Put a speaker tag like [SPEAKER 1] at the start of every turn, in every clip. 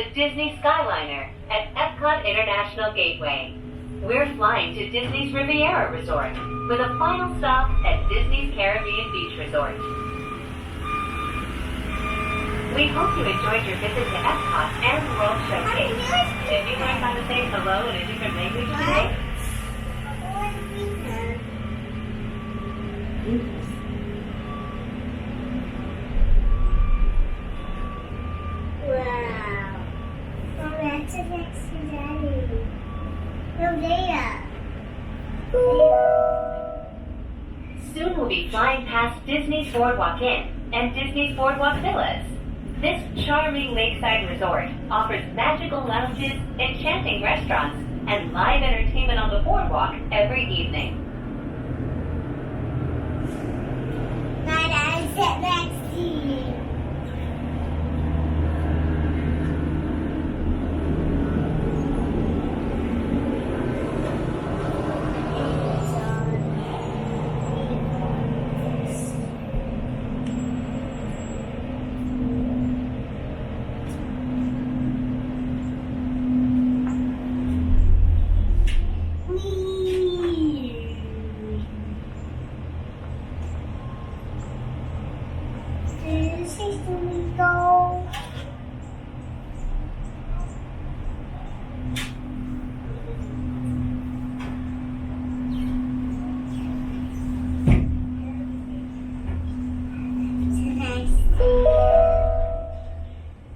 [SPEAKER 1] the Disney Skyliner at Epcot International Gateway. We're flying to Disney's Riviera Resort with a final stop at Disney's Caribbean Beach Resort. We hope you enjoyed your visit to Epcot and the World Showcase. Did you learn how to say hello in a different language today?
[SPEAKER 2] Wow. Well, that's a next to Daddy. No, there.
[SPEAKER 1] Soon we'll be flying past Disney's Boardwalk Inn and Disney's Boardwalk Villas. This charming lakeside resort offers magical lounges, enchanting restaurants, and live entertainment on the boardwalk every evening.
[SPEAKER 2] But I sit next to you.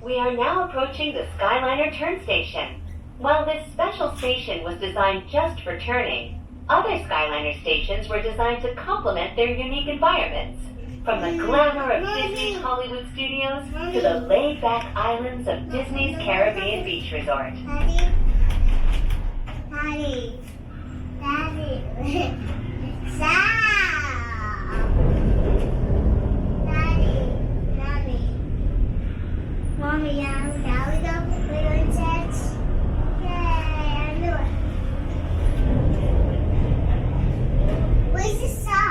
[SPEAKER 1] We are now approaching the Skyliner turn station. While this special station was designed just for turning, other Skyliner stations were designed to complement their unique environments. From the glamour of Disney's Hollywood studios to the laid-back islands of Disney's Caribbean Beach Resort.
[SPEAKER 2] Daddy. Stop. Mommy, now we go. We're going to church. Yay, I knew it. Where's the saw?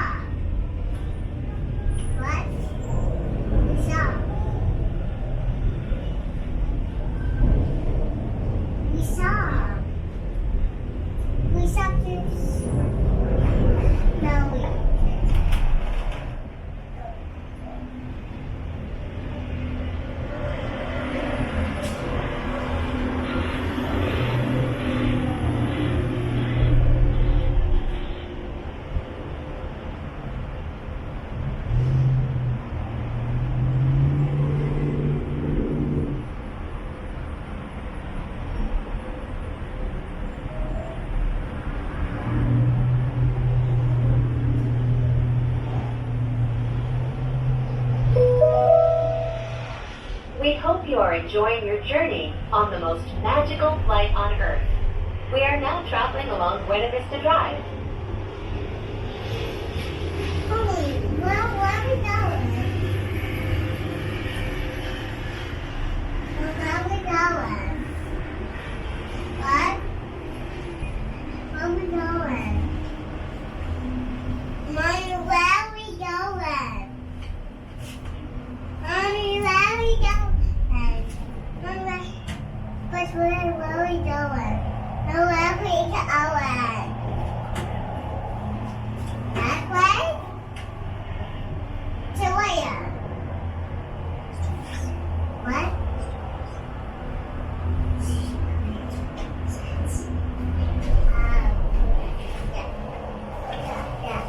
[SPEAKER 2] What? The saw. We saw this. No, we.
[SPEAKER 1] We hope you are enjoying your journey on the most magical flight on Earth. We are now traveling along Buena Vista Drive.
[SPEAKER 2] Mommy, where are we going? Where are we going? What? Where are we going? Mommy, where are we going? Mommy, where are we going? Mommy, but where are we going? Where are we going? That way? To where? What? Yeah.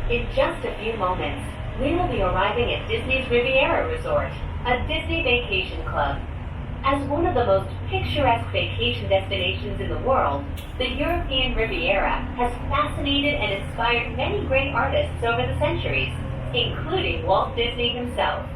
[SPEAKER 1] In just a few moments, we will be arriving at Disney's Riviera Resort, a Disney vacation club. As one of the most picturesque vacation destinations in the world, the European Riviera has fascinated and inspired many great artists over the centuries, including Walt Disney himself.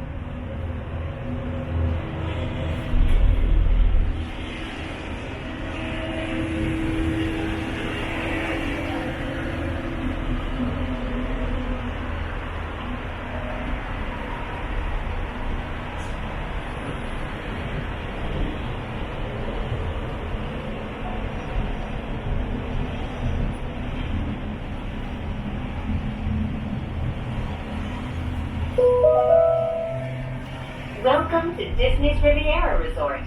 [SPEAKER 1] to Disney's Riviera Resort.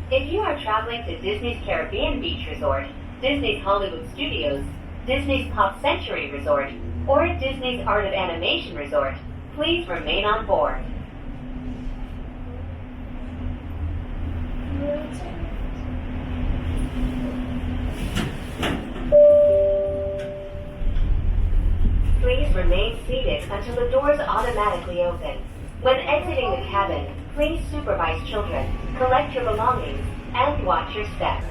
[SPEAKER 1] If you are traveling to Disney's Caribbean Beach Resort, Disney's Hollywood Studios, Disney's Pop Century Resort, or Disney's Art of Animation Resort, please remain on board. Please remain seated until the doors automatically open. When exiting the cabin, please supervise children, collect your belongings, and watch your steps.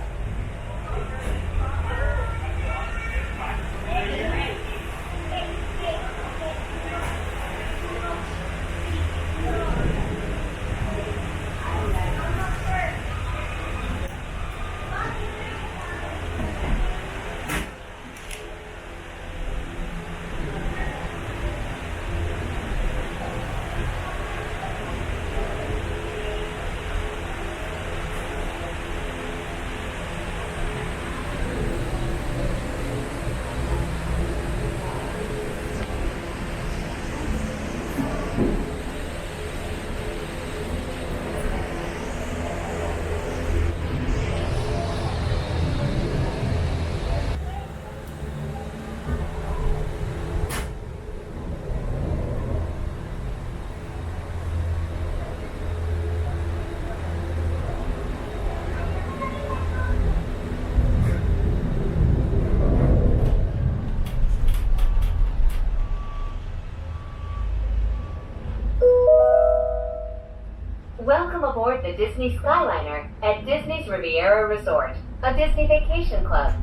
[SPEAKER 1] Welcome aboard the Disney Skyliner at Disney's Riviera Resort, a Disney vacation club.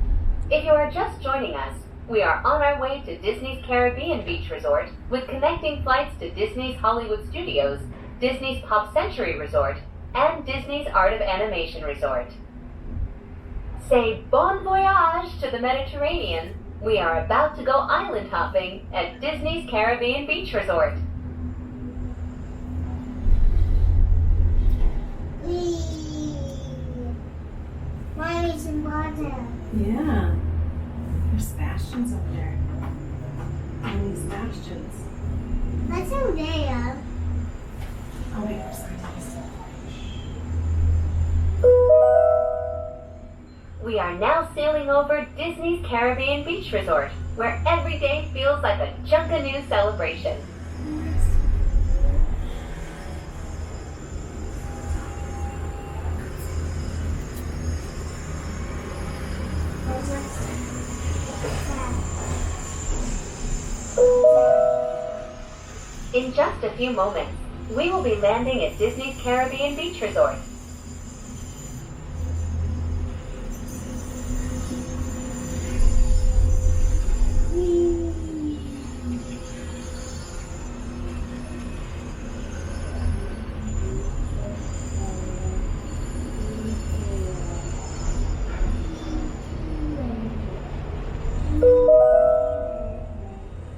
[SPEAKER 1] If you are just joining us, we are on our way to Disney's Caribbean Beach Resort with connecting flights to Disney's Hollywood Studios, Disney's Pop Century Resort, and Disney's Art of Animation Resort. Say bon voyage to the Mediterranean. We are about to go island hopping at Disney's Caribbean Beach Resort.
[SPEAKER 2] Mommy's in water.
[SPEAKER 3] Yeah. There's bastions up there. And these bastions.
[SPEAKER 2] What's in there?
[SPEAKER 3] Oh, wait, there's something.
[SPEAKER 1] We are now sailing over Disney's Caribbean Beach Resort, where every day feels like a Junkanoo celebration. In just a few moments, we will be landing at Disney's Caribbean Beach Resort.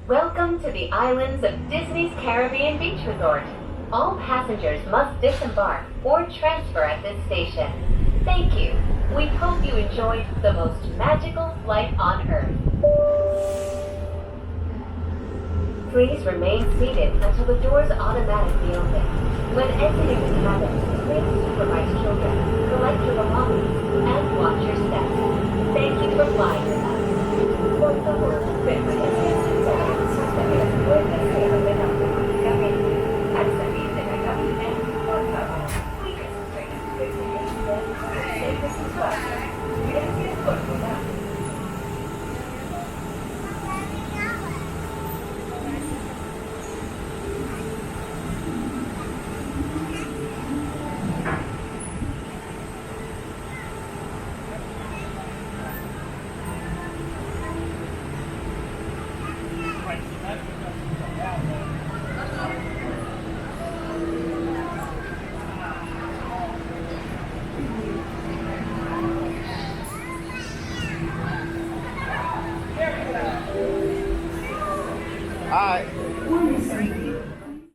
[SPEAKER 1] Welcome to the islands of Disney's Caribbean Beach Resort. All passengers must disembark or transfer at this station. Thank you. We hope you enjoyed the most magical flight on Earth. Please remain seated until the doors automatically open. When exiting the cabin, please supervise children, collect your belongings, and watch your steps. Thank you for flying with us. Por favor, permanece sentado hasta que las puertas se abran automáticamente. Al salir de la cabina, por favor, cuide sus pertenencias, reserve su espacio. Gracias por volar.
[SPEAKER 4] Warning sign.